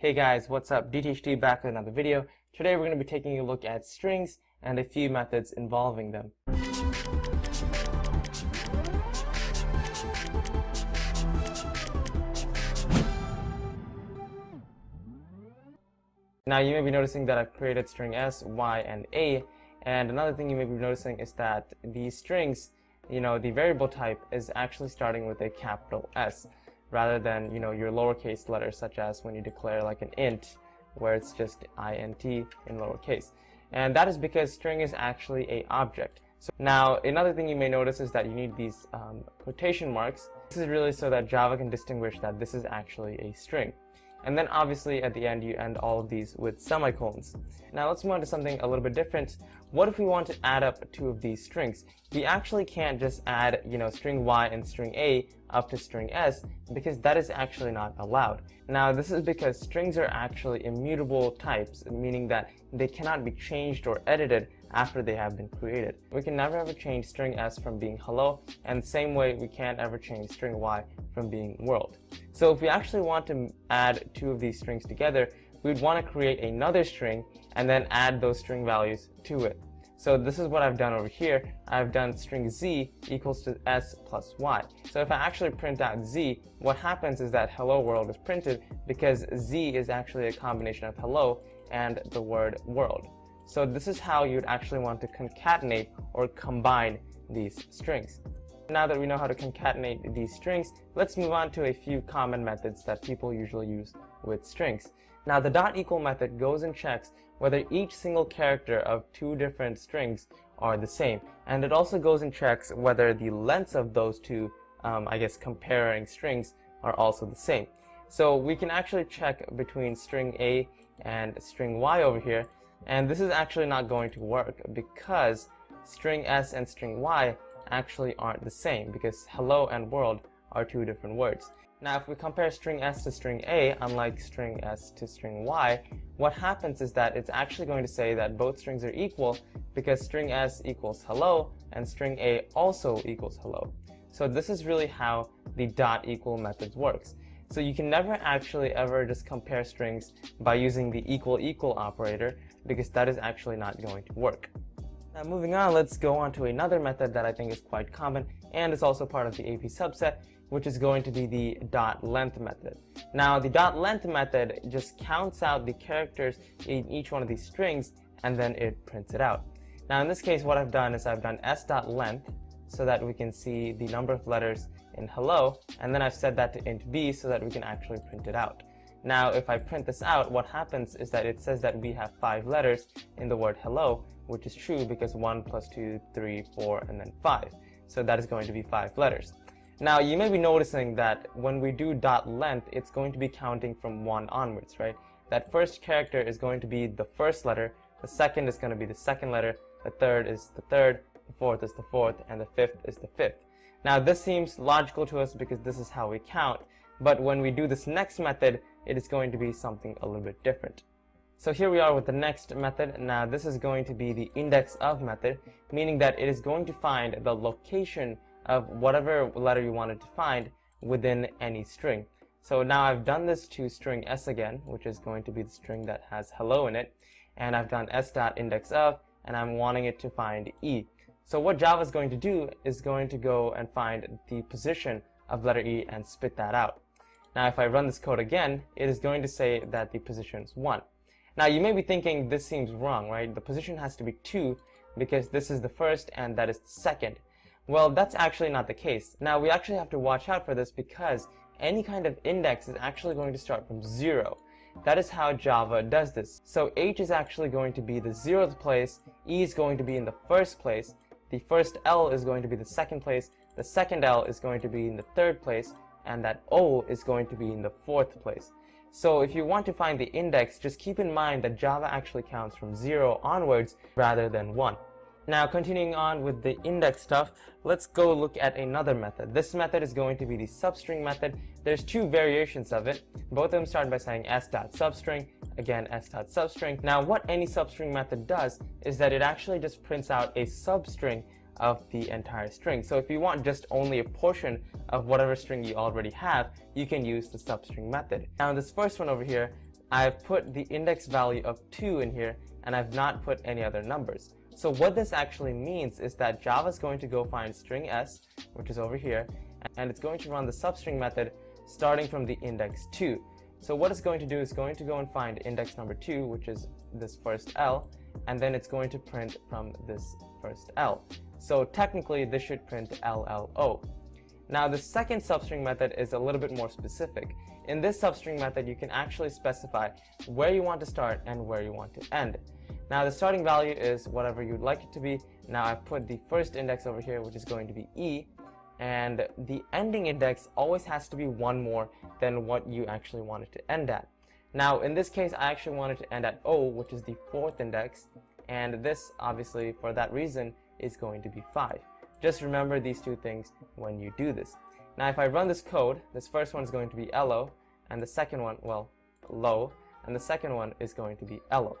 Hey guys, what's up? DTHD back with another video. Today we're going to be taking a look at strings and a few methods involving them. Now you may be noticing that I've created string S, Y, and A, and another thing you may be noticing is that these strings, the variable type is actually starting with a capital S rather than, your lowercase letters, such as when you declare like an int where it's just int in lowercase. And that is because string is actually a object. So now another thing you may notice is that you need these quotation marks. This is really so that Java can distinguish that this is actually a string. And then obviously at the end you end all of these with semicolons. Now let's move on to something a little bit different. What if we want to add up two of these strings? We actually can't just add, string Y and string A up to string S, because that is actually not allowed. Now this is because strings are actually immutable types, meaning that they cannot be changed or edited after they have been created. We can never ever change string S from being hello, and the same way we can't ever change string Y from being world. So if we actually want to add two of these strings together, we'd want to create another string and then add those string values to it. So this is what I've done over here. I've done string Z equals to S plus Y. So if I actually print out Z, what happens is that hello world is printed because Z is actually a combination of hello and the word world. So this is how you'd actually want to concatenate or combine these strings. Now that we know how to concatenate these strings, let's move on to a few common methods that people usually use with strings. Now the dot equal method goes and checks whether each single character of two different strings are the same, and it also goes and checks whether the lengths of those two, comparing strings are also the same. So we can actually check between string A and string Y over here, and this is actually not going to work because string S and string Y actually aren't the same, because hello and world are two different words. Now if we compare string S to string A, unlike string S to string Y, what happens is that it's actually going to say that both strings are equal because string S equals hello and string A also equals hello. So this is really how the dot equal method works. So you can never actually ever just compare strings by using the equal equal operator, because that is actually not going to work. Now moving on, let's go on to another method that I think is quite common and is also part of the AP subset, which is going to be the dot length method. Now the dot length method just counts out the characters in each one of these strings and then it prints it out. Now in this case what I've done is I've done s.length so that we can see the number of letters in hello, and then I've set that to int b so that we can actually print it out. Now if I print this out, what happens is that it says that we have 5 letters in the word hello, which is true because 1 plus 2, 3, 4, and then 5. So that is going to be 5 letters. Now you may be noticing that when we do dot length, it's going to be counting from 1 onwards, right? That first character is going to be the first letter, the second is going to be the second letter, the third is the third, the fourth is the fourth, and the fifth is the fifth. Now this seems logical to us because this is how we count, but when we do this next method, it is going to be something a little bit different. So here we are with the next method. Now this is going to be the index of method, meaning that it is going to find the location of whatever letter you wanted to find within any string. So now I've done this to string S again, which is going to be the string that has hello in it, and I've done s.index of, and I'm wanting it to find E. So what Java is going to do is going to go and find the position of letter E and spit that out. Now if I run this code again, it is going to say that the position is 1. Now you may be thinking this seems wrong, right? The position has to be 2 because this is the first and that is the second. Well, that's actually not the case. Now we actually have to watch out for this because any kind of index is actually going to start from 0. That is how Java does this. So H is actually going to be the 0th place, E is going to be in the first place, the first L is going to be the second place, the second L is going to be in the third place, and that O is going to be in the 4th place. So if you want to find the index, just keep in mind that Java actually counts from 0 onwards rather than 1. Now continuing on with the index stuff, let's go look at another method. This method is going to be the substring method. There's 2 variations of it. Both of them start by saying s.substring, again s.substring. Now what any substring method does is that it actually just prints out a substring of the entire string. So if you want just only a portion of whatever string you already have, you can use the substring method. Now this first one over here, I've put the index value of 2 in here, and I've not put any other numbers. So what this actually means is that Java is going to go find string s, which is over here, and it's going to run the substring method starting from the index 2. So what it's going to do is going to go and find index number 2, which is this first L, and then it's going to print from this first L. So technically this should print LLO. Now the second substring method is a little bit more specific. In this substring method you can actually specify where you want to start and where you want to end. Now the starting value is whatever you'd like it to be. Now I've put the first index over here, which is going to be E, and the ending index always has to be one more than what you actually want it to end at. Now in this case I actually wanted to end at O, which is the fourth index, and this obviously for that reason is going to be 5. Just remember these two things when you do this. Now if I run this code, this first one is going to be LO, and the second one, well, low, and the second one is going to be LO.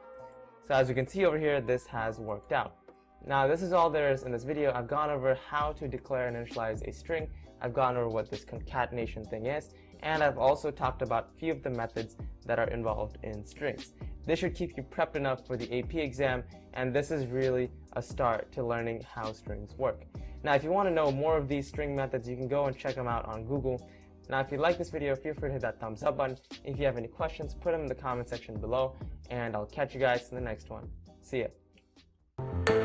So as you can see over here, this has worked out. Now this is all there is in this video. I've gone over how to declare and initialize a string. I've gone over what this concatenation thing is, and I've also talked about a few of the methods that are involved in strings. This should keep you prepped enough for the AP exam, and this is really a start to learning how strings work. Now if you want to know more of these string methods, you can go and check them out on Google. Now if you like this video, feel free to hit that thumbs up button. If you have any questions, put them in the comment section below, and I'll catch you guys in the next one. See ya.